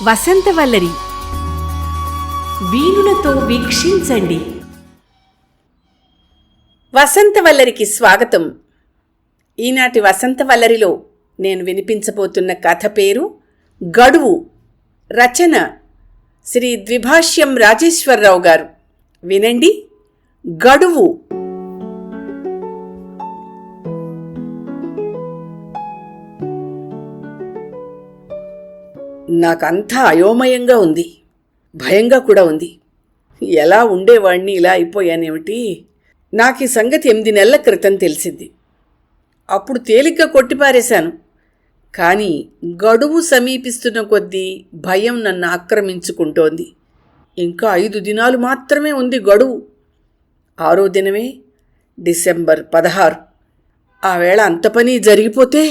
వసంతవల్లరి వీణులతో వీక్షించండి. వసంతవల్లరికి స్వాగతం. ఈనాటి వసంతవల్లరిలో నేను వినిపించబోతున్న కథ పేరు గడువు. రచన శ్రీ ద్విభాష్యం రాజేశ్వరరావు గారు. వినండి. గడువు. నాకంతా అయోమయంగా ఉంది, భయంగా కూడా ఉంది. ఎలా ఉండేవాణ్ణి ఇలా అయిపోయానేమిటి? నాకు ఈ సంగతి 8 నెలల క్రితం తెలిసింది. అప్పుడు తేలిగ్గా కొట్టిపారేశాను. కానీ గడువు సమీపిస్తున్న కొద్దీ భయం నన్ను ఆక్రమించుకుంటోంది. ఇంకా 5 దినాలు మాత్రమే ఉంది గడువు. 6వ దినమే డిసెంబర్ 16. ఆ వేళ అంత పని జరిగిపోతే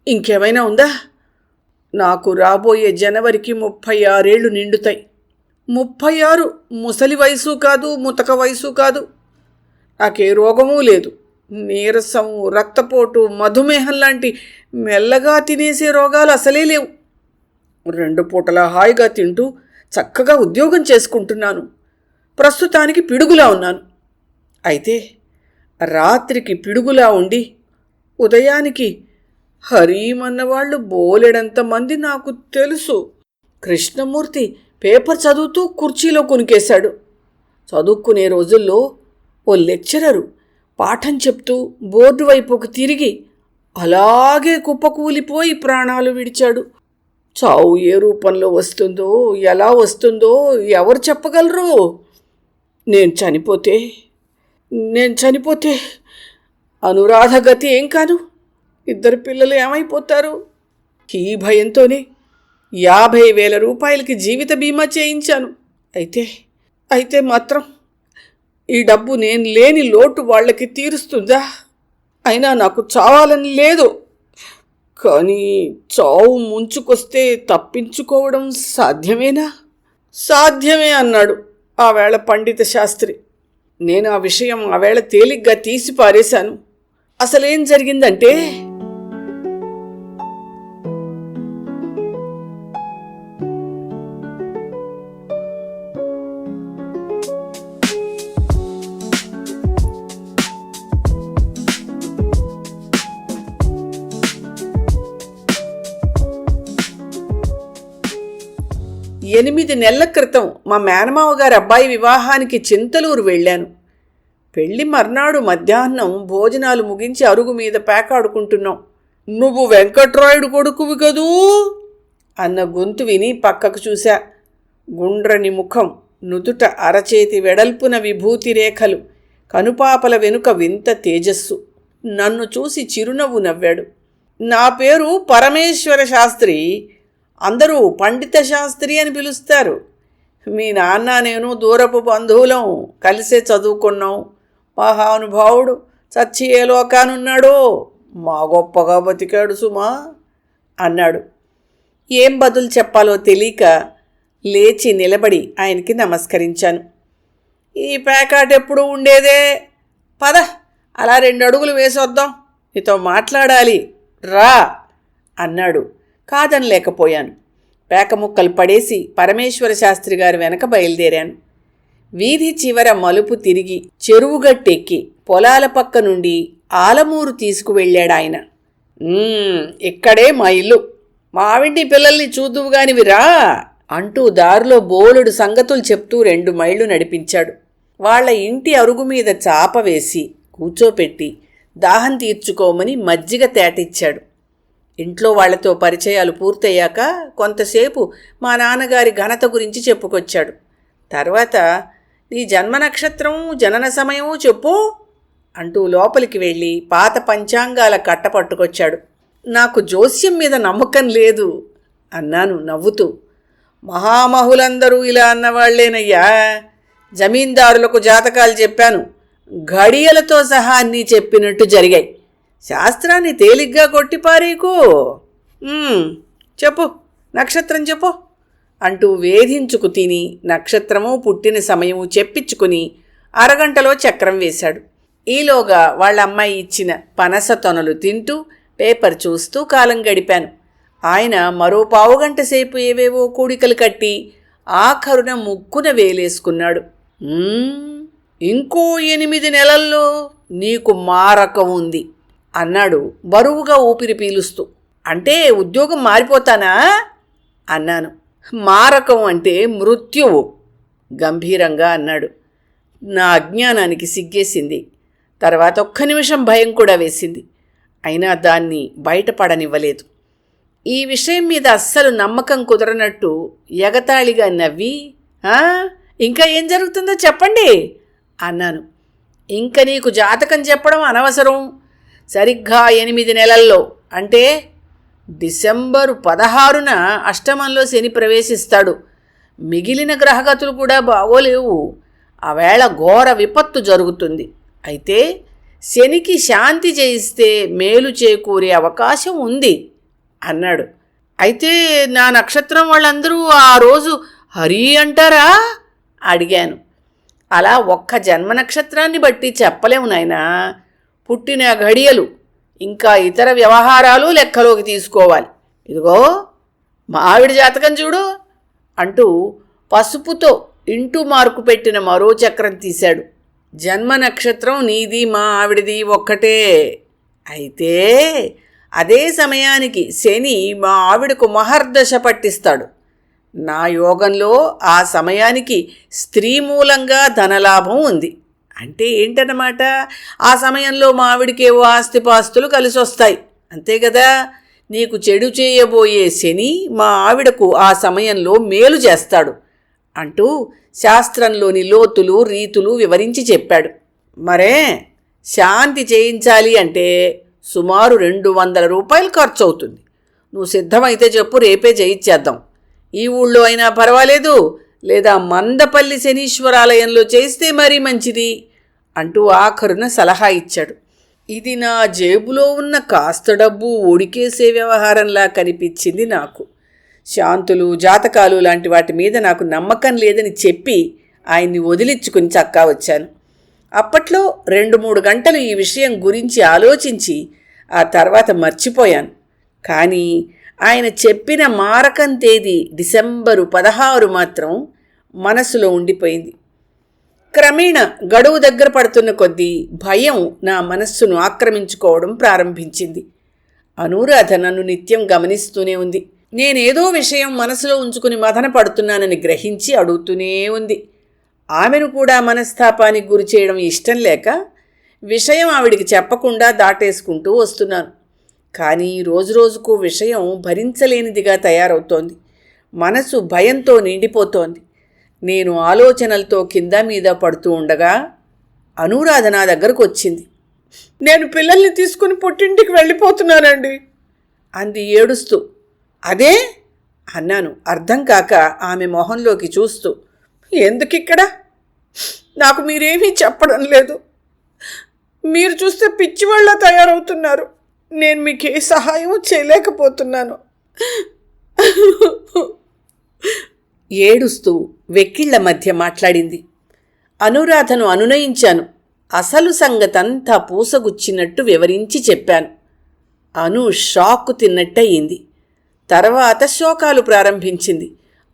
ఇంకేమైనా ఉందా? నాకు రాబోయే జనవరికి 36 ఏళ్ళు నిండుతాయి. 36 ముసలి వయసు కాదు, ముతక వయసు కాదు. నాకే రోగమూ లేదు. నీరసం, రక్తపోటు, మధుమేహం లాంటి మెల్లగా తినేసే రోగాలు అసలే లేవు. 2 పూటలా హాయిగా తింటూ చక్కగా ఉద్యోగం చేసుకుంటున్నాను. ప్రస్తుతానికి పిడుగులా ఉన్నాను. అయితే రాత్రికి పిడుగులా ఉండి ఉదయానికి హరీమన్నవాళ్ళు బోలెడంతమంది నాకు తెలుసు. కృష్ణమూర్తి పేపర్ చదువుతూ కుర్చీలో కునికేశాడు. చదువుకునే రోజుల్లో ఓ లెక్చరరు పాఠం చెప్తూ బోర్డు వైపుకు తిరిగి అలాగే కుప్పకూలిపోయి ప్రాణాలు విడిచాడు. చావు ఏ రూపంలో వస్తుందో, ఎలా వస్తుందో ఎవరు చెప్పగలరు? నేను చనిపోతే అనురాధ గతి ఏం కాను? 2 పిల్లలు ఏమైపోతారు? ఈ భయంతోనే 50,000 రూపాయలకి జీవిత బీమా చేయించాను. అయితే మాత్రం ఈ డబ్బు నేను లేని లోటు వాళ్ళకి తీరుస్తుందా? అయినా నాకు చావాలని లేదు. కానీ చావు ముంచుకొస్తే తప్పించుకోవడం సాధ్యమేనా? సాధ్యమే అన్నాడు ఆ వేళ పండిత శాస్త్రి. నేను ఆ విషయం ఆ వేళ తేలిగ్గా తీసి పారేశాను. అసలేం జరిగిందంటే, 8 నెలల క్రితం మా మేనమావ గారి అబ్బాయి వివాహానికి చింతలూరు వెళ్ళాను. పెళ్లి మర్నాడు మధ్యాహ్నం భోజనాలు ముగించి అరుగు మీద పేకాడుకుంటున్నాం. నువ్వు వెంకట్రాయుడు కొడుకువి కదూ అన్న గొంతు విని పక్కకు చూశా. గుండ్రని ముఖం, నుదుట అరచేతి వెడల్పున విభూతి రేఖలు, కనుపాపల వెనుక వింత తేజస్సు. నన్ను చూసి చిరునవ్వు నవ్వాడు. నా పేరు పరమేశ్వర శాస్త్రి, అందరూ పండిత శాస్త్రి అని పిలుస్తారు. మీ నాన్న నేను దూరపు బంధువులం, కలిసే చదువుకున్నాం. మహానుభావుడు చచ్చి ఏ లోకానున్నాడో, మా గొప్పగా బతికాడు సుమా అన్నాడు. ఏం బదులు చెప్పాలో తెలియక లేచి నిలబడి ఆయనకి నమస్కరించాను. ఈ పేకాట ఎప్పుడు ఉండేదే, పద అలా 2 అడుగులు వేసొద్దాం, నీతో మాట్లాడాలి రా అన్నాడు. కాదనలేకపోయాను. పేక ముక్కలు పడేసి పరమేశ్వర శాస్త్రి గారి వెనక బయలుదేరాను. వీధి చివర మలుపు తిరిగి చెరువుగట్టెక్కి పొలాల పక్క నుండి ఆలమూరు తీసుకువెళ్ళాడాయన. ఇక్కడే మా ఇల్లు, మా ఆవింటి పిల్లల్ని చూద్దువుగానివిరా అంటూ దారిలో బోలెడు సంగతులు చెప్తూ 2 మైళ్ళు నడిపించాడు. వాళ్ల ఇంటి అరుగు మీద చాప వేసి కూర్చోపెట్టి దాహం తీర్చుకోమని మజ్జిగ తేటిచ్చాడు. ఇంట్లో వాళ్లతో పరిచయాలు పూర్తయ్యాక కొంతసేపు మా నాన్నగారి ఘనత గురించి చెప్పుకొచ్చాడు. తర్వాత నీ జన్మ నక్షత్రం, జనన సమయం చెప్పు అంటూ లోపలికి వెళ్ళి పాత పంచాంగాల కట్ట పట్టుకొచ్చాడు. నాకు జోస్యం మీద నమ్మకం లేదు అన్నాను నవ్వుతూ. మహామహులందరూ ఇలా అన్నవాళ్లేనయ్యా. జమీందారులకు జాతకాలు చెప్పాను, ఘడియలతో సహా అన్నీ చెప్పినట్టు జరిగాయి. శాస్త్రాన్ని తేలిగ్గా కొట్టిపారేకు. చెప్పు, నక్షత్రం చెప్పు అంటూ వేధించుకు తిని నక్షత్రము పుట్టిన సమయము చెప్పించుకుని అరగంటలో చక్రం వేశాడు. ఈలోగా వాళ్ళ అమ్మాయి ఇచ్చిన పనస తొనలు తింటూ పేపర్ చూస్తూ కాలం గడిపాను. ఆయన మరో పావుగంట సేపు ఏవేవో కూడికలు కట్టి ఆఖరున ముక్కున వేలేసుకున్నాడు. ఇంకో 8 నెలల్లో నీకు మారకం ఉంది అన్నాడు బరువుగా ఊపిరి పీలుస్తూ. అంటే ఉద్యోగం మారిపోతానా అన్నాను. మారకం అంటే మృత్యువు గంభీరంగా అన్నాడు. నా అజ్ఞానానికి సిగ్గేసింది. తర్వాత ఒక్క నిమిషం భయం కూడా వేసింది. అయినా దాన్ని బయటపడనివ్వలేదు. ఈ విషయం మీద అస్సలు నమ్మకం కుదరనట్టు ఎగతాళిగా నవ్వి, ఇంకా ఏం జరుగుతుందో చెప్పండి అన్నాను. ఇంక నీకు జాతకం చెప్పడం అనవసరం. సరిగ్గా 8 నెలల్లో, అంటే డిసెంబరు 16న అష్టమంలో శని ప్రవేశిస్తాడు. మిగిలిన గ్రహగతులు కూడా బాగోలేవు. ఆవేళ ఘోర విపత్తు జరుగుతుంది. అయితే శనికి శాంతి చేయిస్తే మేలు చేకూరే అవకాశం ఉంది అన్నాడు. అయితే నా నక్షత్రం వాళ్ళందరూ ఆ రోజు హరి అంటారా అడిగాను. అలా ఒక్క జన్మ నక్షత్రాన్ని బట్టి చెప్పలేము నాయనా. పుట్టిన ఘడియలు ఇంకా ఇతర వ్యవహారాలు లెక్కలోకి తీసుకోవాలి. ఇదిగో మా ఆవిడ జాతకం చూడు అంటూ పసుపుతో ఇంటూ మార్కు పెట్టిన మరో చక్రం తీశాడు. జన్మ నక్షత్రం నీది మా ఆవిడది ఒక్కటే. అయితే అదే సమయానికి శని మా ఆవిడకు మహర్దశ పట్టిస్తాడు. నా యోగంలో ఆ సమయానికి స్త్రీ మూలంగా ధనలాభం ఉంది. అంటే ఏంటన్నమాట? ఆ సమయంలో మా ఆవిడకేవో ఆస్తిపాస్తులు కలిసి వస్తాయి, అంతే కదా. నీకు చెడు చేయబోయే శని మా ఆవిడకు ఆ సమయంలో మేలు చేస్తాడు అంటూ శాస్త్రంలోని లోతులు రీతులు వివరించి చెప్పాడు. మరే శాంతి చేయించాలి అంటే సుమారు 200 రూపాయలు ఖర్చు అవుతుంది. నువ్వు సిద్ధమైతే చెప్పు, రేపే చేయించేద్దాం. ఈ ఊళ్ళో అయినా పర్వాలేదు, లేదా మందపల్లి శనీశ్వరాలయంలో చేస్తే మరీ మంచిది అంటూ ఆఖరున సలహా ఇచ్చాడు. ఇది నా జేబులో ఉన్న కాస్త డబ్బు ఉడికేసే వ్యవహారంలా కనిపించింది నాకు. శాంతులు, జాతకాలు లాంటి వాటి మీద నాకు నమ్మకం లేదని చెప్పి ఆయన్ని వదిలించుకుని చక్కా వచ్చాను. అప్పట్లో 2-3 గంటలు ఈ విషయం గురించి ఆలోచించి ఆ తర్వాత మర్చిపోయాను. కానీ ఆయన చెప్పిన మారకం తేదీ డిసెంబరు 16 మాత్రం మనసులో ఉండిపోయింది. క్రమేణా గడువు దగ్గర పడుతున్న కొద్దీ భయం నా మనస్సును ఆక్రమించుకోవడం ప్రారంభించింది. అనురాధ నన్ను నిత్యం గమనిస్తూనే ఉంది. నేనేదో విషయం మనసులో ఉంచుకుని మదన పడుతున్నానని గ్రహించి అడుగుతూనే ఉంది. ఆమెను కూడా మనస్తాపానికి గురి చేయడం ఇష్టం లేక విషయం ఆవిడికి చెప్పకుండా దాటేసుకుంటూ వస్తున్నాను. కానీ రోజురోజుకు విషయం భరించలేనిదిగా తయారవుతోంది. మనసు భయంతో నిండిపోతోంది. నేను ఆలోచనలతో కింద మీద పడుతూ ఉండగా అనురాధ నా దగ్గరకు వచ్చింది. నేను పిల్లల్ని తీసుకుని పుట్టింటికి వెళ్ళిపోతున్నానండి అంది ఏడుస్తూ. అదే అన్నాను అర్థం కాక ఆమె మొహంలోకి చూస్తూ. ఎందుకిక్కడ? నాకు మీరేమీ చెప్పడం లేదు. మీరు చూస్తే పిచ్చివాళ్ళ తయారవుతున్నారు. నేను మీకే సహాయం చేయలేకపోతున్నాను. ఏడుస్తూ వెక్కిళ్ల మధ్య మాట్లాడింది. అనురాధను అనునయించాను. అసలు సంగతంతా పూసగుచ్చినట్టు వివరించి చెప్పాను. అను షాకు తిన్నట్టయింది. తర్వాత శోకాలు ప్రారంభించింది.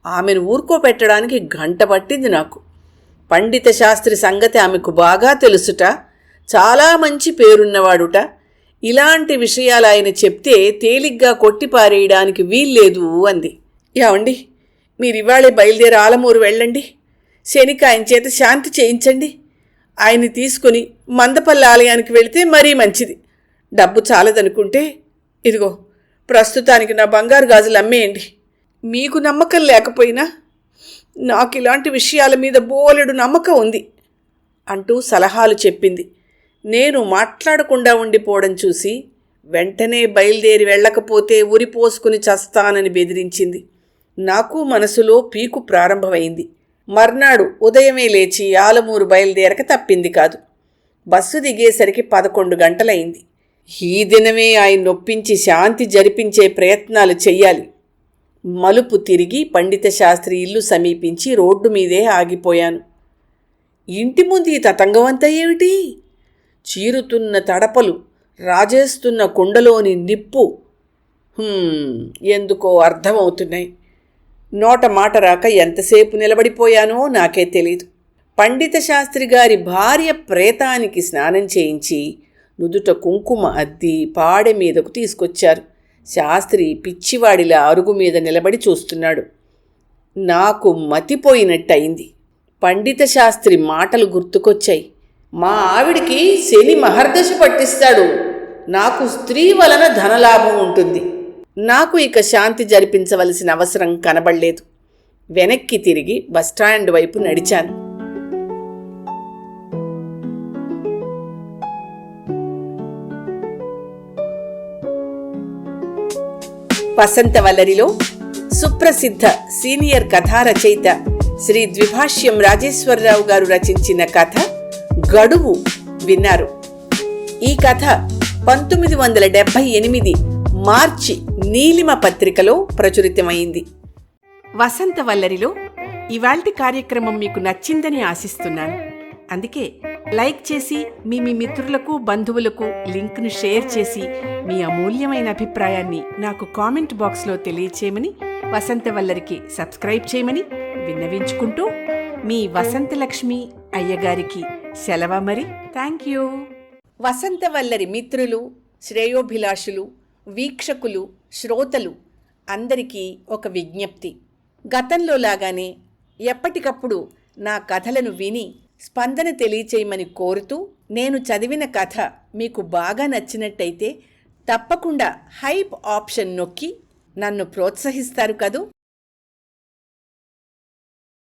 ఆమెను ఊరుకోపెట్టడానికి గంట పట్టింది నాకు. పండిత శాస్త్రి సంగతి ఆమెకు బాగా తెలుసుట, చాలా మంచి పేరున్నవాడుట. ఇలాంటి విషయాలు ఆయన చెప్తే తేలిగ్గా కొట్టిపారేయడానికి వీల్లేదు అంది. ఏమండి, మీరివాళే బయలుదేరి ఆలమూరు వెళ్ళండి. శనికి ఆయన చేత శాంతి చేయించండి. ఆయన్ని తీసుకుని మందపల్లి ఆలయానికి వెళితే మరీ మంచిది. డబ్బు చాలదనుకుంటే ఇదిగో ప్రస్తుతానికి నా బంగారు గాజులు అమ్మేయండి. మీకు నమ్మకం లేకపోయినా నాకు ఇలాంటి విషయాల మీద బోలెడు నమ్మకం ఉంది అంటూ సలహాలు చెప్పింది. నేను మాట్లాడకుండా ఉండిపోవడం చూసి వెంటనే బయలుదేరి వెళ్ళకపోతే ఉరిపోసుకుని చస్తానని బెదిరించింది. నాకు మనసులో పీకు ప్రారంభమైంది. మర్నాడు ఉదయమే లేచి ఆలమూరు బయలుదేరక తప్పింది కాదు. బస్సు దిగేసరికి 11 గంటలైంది. ఈ దినమే ఆయన నొప్పించి శాంతి జరిపించే ప్రయత్నాలు చెయ్యాలి. మలుపు తిరిగి పండిత శాస్త్రి ఇల్లు సమీపించి రోడ్డు మీదే ఆగిపోయాను. ఇంటి ముందు ఈ తతంగమంతా ఏమిటి? చీరుతున్న తడపలు, రాజేస్తున్న కుండలోని నిప్పు, ఎందుకో అర్థమవుతున్నాయి. నోట మాట రాక ఎంతసేపు నిలబడిపోయానో నాకే తెలీదు. పండిత శాస్త్రి గారి భార్య ప్రేతానికి స్నానం చేయించి నుదుట కుంకుమ అద్ది పాడె మీదకు తీసుకొచ్చారు. శాస్త్రి పిచ్చివాడిలా అరుగు మీద నిలబడి చూస్తున్నాడు. నాకు మతిపోయినట్టయింది. పండిత శాస్త్రి మాటలు గుర్తుకొచ్చాయి. మా ఆవిడికి శని మహర్దశ పట్టిస్తాడు, నాకు స్త్రీ వలన ధనలాభం ఉంటుంది. నాకు ఇక శాంతి జరిపించవలసిన అవసరం కనబడలేదు. వెనక్కి తిరిగి బస్టాండ్ వైపు నడిచాను. వసంతవల్లరిలో సుప్రసిద్ధ సీనియర్ కథా రచయిత శ్రీ ద్విభాష్యం రాజేశ్వరరావు గారు రచించిన కథ గడువు విన్నారు. ఈ కథ 1978 మార్చి నీలిమ పత్రికలో ప్రచురితమైంది. వసంతవల్లరిలో ఇవాల్టి కార్యక్రమం మీకు నచ్చిందని ఆశిస్తున్నాను. అందుకే లైక్ చేసి మీ మిత్రులకు బంధువులకు లింక్ను షేర్ చేసి మీ అమూల్యమైన అభిప్రాయాన్ని నాకు కామెంట్ బాక్స్లో తెలియచేయమని, వసంతవల్లరికి సబ్స్క్రైబ్ చేయమని విన్నవించుకుంటూ మీ వసంతలక్ష్మి అయ్యగారికి సెలవు. మరి థ్యాంక్ యూ. వసంతవల్లరి మిత్రులు, శ్రేయోభిలాషులు, వీక్షకులు, శ్రోతలు అందరికీ ఒక విజ్ఞప్తి. గతంలో లాగానే ఎప్పటికప్పుడు నా కథలను విని స్పందన తెలియచేయమని కోరుతూ, నేను చదివిన కథ మీకు బాగా నచ్చినట్టయితే తప్పకుండా హైప్ ఆప్షన్ నొక్కి నన్ను ప్రోత్సహిస్తారు కదూ.